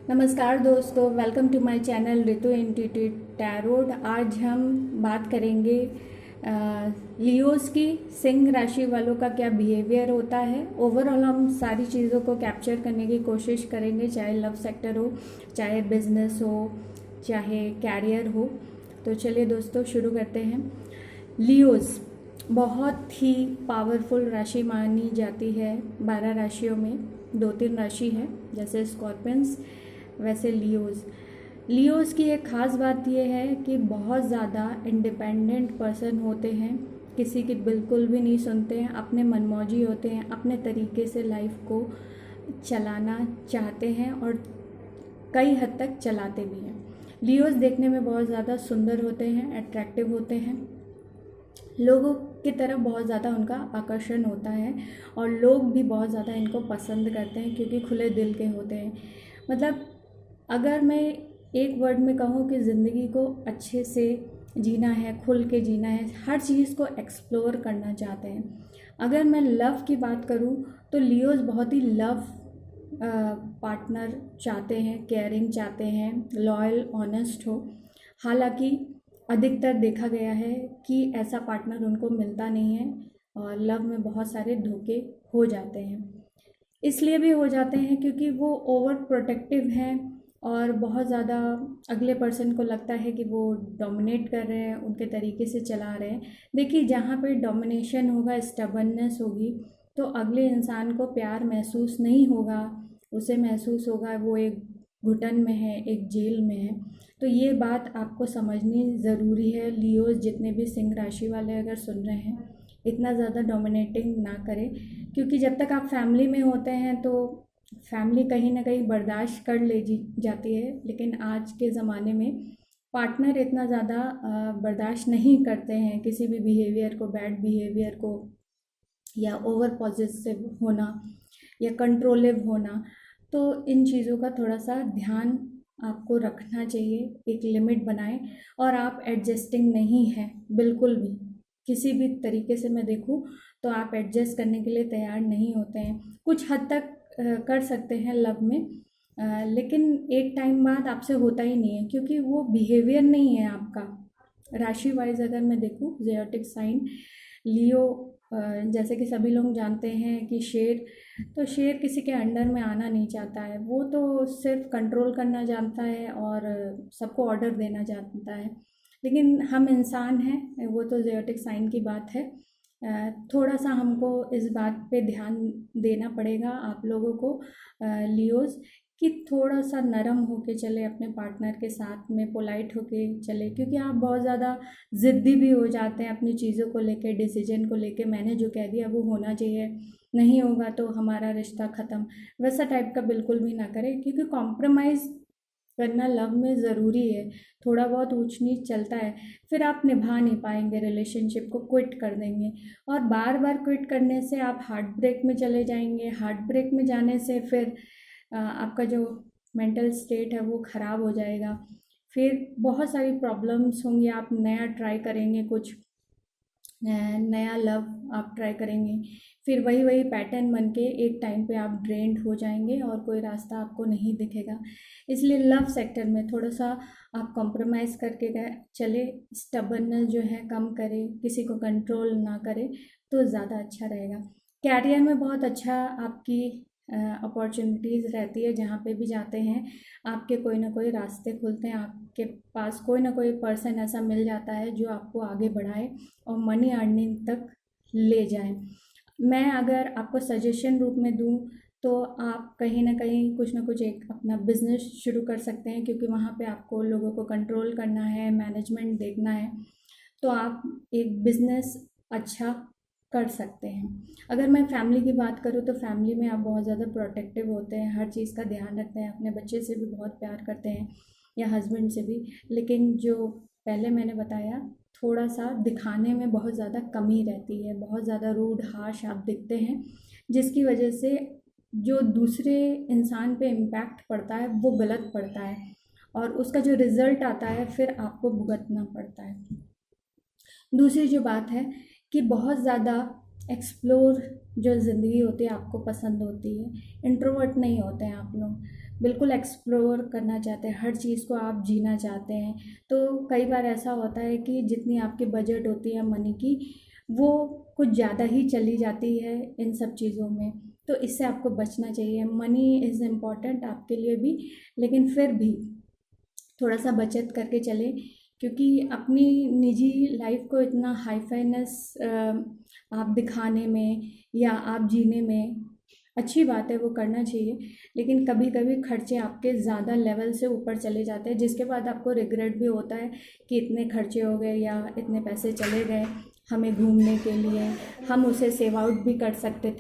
नमस्कार दोस्तों, welcome to my channel Ritu intuitive tarot. आज हम बात करेंगे लियोस की। सिंह राशि वालों का क्या बिहेवियर होता है। ओवरऑल हम सारी चीज़ों को कैप्चर करने की कोशिश करेंगे, चाहे लव सेक्टर हो, चाहे बिजनेस हो, चाहे कैरियर हो। तो चलिए दोस्तों शुरू करते हैं। लियोस बहुत ही पावरफुल राशि मानी जाती है। 12 राशियों में 2-3 राशि है, जैसे स्कॉर्पियंस वैसे लियोज़ की एक ख़ास बात यह है कि बहुत ज़्यादा इंडिपेंडेंट पर्सन होते हैं, किसी की बिल्कुल भी नहीं सुनते हैं, अपने मनमौजी होते हैं, अपने तरीके से लाइफ को चलाना चाहते हैं और कई हद तक चलाते भी हैं। लियोज़ देखने में बहुत ज़्यादा सुंदर होते हैं, अट्रैक्टिव होते हैं, लोगों की तरफ बहुत ज़्यादा उनका आकर्षण होता है और लोग भी बहुत ज़्यादा इनको पसंद करते हैं क्योंकि खुले दिल के होते हैं। मतलब अगर मैं एक वर्ड में कहूँ कि ज़िंदगी को अच्छे से जीना है, खुल के जीना है, हर चीज़ को एक्सप्लोर करना चाहते हैं। अगर मैं लव की बात करूँ तो लियोज़ बहुत ही लव पार्टनर चाहते हैं, केयरिंग चाहते हैं, लॉयल, ऑनेस्ट हो। हालांकि अधिकतर देखा गया है कि ऐसा पार्टनर उनको मिलता नहीं है और लव में बहुत सारे धोखे हो जाते हैं। इसलिए भी हो जाते हैं क्योंकि वो ओवर प्रोटेक्टिव हैं और बहुत ज़्यादा अगले पर्सन को लगता है कि वो डोमिनेट कर रहे हैं, उनके तरीके से चला रहे हैं। देखिए, जहाँ पे डोमिनेशन होगा, स्टबर्ननेस होगी, तो अगले इंसान को प्यार महसूस नहीं होगा। उसे महसूस होगा वो एक घुटन में है, एक जेल में है। तो ये बात आपको समझनी ज़रूरी है। लियोज जितने भी सिंह राशि वाले अगर सुन रहे हैं, इतना ज़्यादा डोमिनेटिंग ना करें, क्योंकि जब तक आप फैमिली में होते हैं तो फैमिली कहीं ना कहीं बर्दाश्त कर ले जाती है, लेकिन आज के ज़माने में पार्टनर इतना ज़्यादा बर्दाश्त नहीं करते हैं किसी भी बिहेवियर को, बैड बिहेवियर को, या ओवर पॉजिटिव होना या कंट्रोलिव होना। तो इन चीज़ों का थोड़ा सा ध्यान आपको रखना चाहिए, एक लिमिट बनाएं। और आप एडजस्टिंग नहीं है बिल्कुल भी, किसी भी तरीके से मैं देखूं तो आप एडजस्ट करने के लिए तैयार नहीं होते हैं। कुछ हद तक कर सकते हैं लव में, लेकिन एक टाइम बाद आपसे होता ही नहीं है क्योंकि वो बिहेवियर नहीं है आपका। राशि वाइज अगर मैं देखूं, ज़ोडिएक साइन लियो, जैसे कि सभी लोग जानते हैं कि शेर, तो शेर किसी के अंडर में आना नहीं चाहता है, वो तो सिर्फ कंट्रोल करना जानता है और सबको ऑर्डर देना जानता है। लेकिन हम इंसान हैं, वो तो ज़ोडिएक साइन की बात है। थोड़ा सा हमको इस बात पे ध्यान देना पड़ेगा आप लोगों को, लियोज, कि थोड़ा सा नरम होके चले अपने पार्टनर के साथ में, पोलाइट होके चले, क्योंकि आप बहुत ज़्यादा ज़िद्दी भी हो जाते हैं अपनी चीज़ों को लेके, डिसीजन को लेके। मैंने जो कह दिया वो होना चाहिए, नहीं होगा तो हमारा रिश्ता ख़त्म, वैसा टाइप का बिल्कुल भी ना करें, क्योंकि कॉम्प्रोमाइज़ करना लव में ज़रूरी है। थोड़ा बहुत ऊंच नीच चलता है, फिर आप निभा नहीं पाएंगे, रिलेशनशिप को क्विट कर देंगे और बार बार क्विट करने से आप हार्ट ब्रेक में चले जाएंगे। हार्ट ब्रेक में जाने से फिर आपका जो मेंटल स्टेट है वो ख़राब हो जाएगा, फिर बहुत सारी प्रॉब्लम्स होंगी। आप नया ट्राई करेंगे, कुछ नया लव आप ट्राई करेंगे, फिर वही वही पैटर्न बन के एक टाइम पे आप ड्रेन्ड हो जाएंगे और कोई रास्ता आपको नहीं दिखेगा। इसलिए लव सेक्टर में थोड़ा सा आप कॉम्प्रोमाइज़ करके चले, स्टबर्ननेस जो है कम करें, किसी को कंट्रोल ना करें, तो ज़्यादा अच्छा रहेगा। कैरियर में बहुत अच्छा आपकी अपॉर्चुनिटीज़ रहती है, जहाँ पे भी जाते हैं आपके कोई ना कोई रास्ते खुलते हैं, आपके पास कोई ना कोई पर्सन ऐसा मिल जाता है जो आपको आगे बढ़ाए और मनी अर्निंग तक ले जाए। मैं अगर आपको सजेशन रूप में दूं तो आप कहीं ना कहीं कुछ ना कुछ एक अपना बिजनेस शुरू कर सकते हैं, क्योंकि वहाँ पे आपको लोगों को कंट्रोल करना है, मैनेजमेंट देखना है, तो आप एक बिजनेस अच्छा कर सकते हैं। अगर मैं फैमिली की बात करूँ तो फैमिली में आप बहुत ज़्यादा प्रोटेक्टिव होते हैं, हर चीज़ का ध्यान रखते हैं, अपने बच्चे से भी बहुत प्यार करते हैं या हस्बैंड से भी। लेकिन जो पहले मैंने बताया, थोड़ा सा दिखाने में बहुत ज़्यादा कमी रहती है, बहुत ज़्यादा रूड हार्श आप दिखते हैं, जिसकी वजह से जो दूसरे इंसान पे इम्पैक्ट पड़ता है वो गलत पड़ता है और उसका जो रिज़ल्ट आता है फिर आपको भुगतना पड़ता है। दूसरी जो बात है कि बहुत ज़्यादा एक्सप्लोर जो ज़िंदगी होती है आपको पसंद होती है, इंट्रोवर्ट नहीं होते हैं आप लोग, बिल्कुल एक्सप्लोर करना चाहते हैं, हर चीज़ को आप जीना चाहते हैं। तो कई बार ऐसा होता है कि जितनी आपकी बजट होती है मनी की, वो कुछ ज़्यादा ही चली जाती है इन सब चीज़ों में। तो इससे आपको बचना चाहिए। मनी इज़ इम्पॉर्टेंट आपके लिए भी, लेकिन फिर भी थोड़ा सा बचत करके चलें, क्योंकि अपनी निजी लाइफ को इतना हाई फाइनेस आप दिखाने में या आप जीने में, अच्छी बात है, वो करना चाहिए, लेकिन कभी कभी खर्चे आपके ज़्यादा लेवल से ऊपर चले जाते हैं, जिसके बाद आपको रिग्रेट भी होता है कि इतने खर्चे हो गए या इतने पैसे चले गए हमें घूमने के लिए, हम उसे सेव आउट भी कर सकते थे।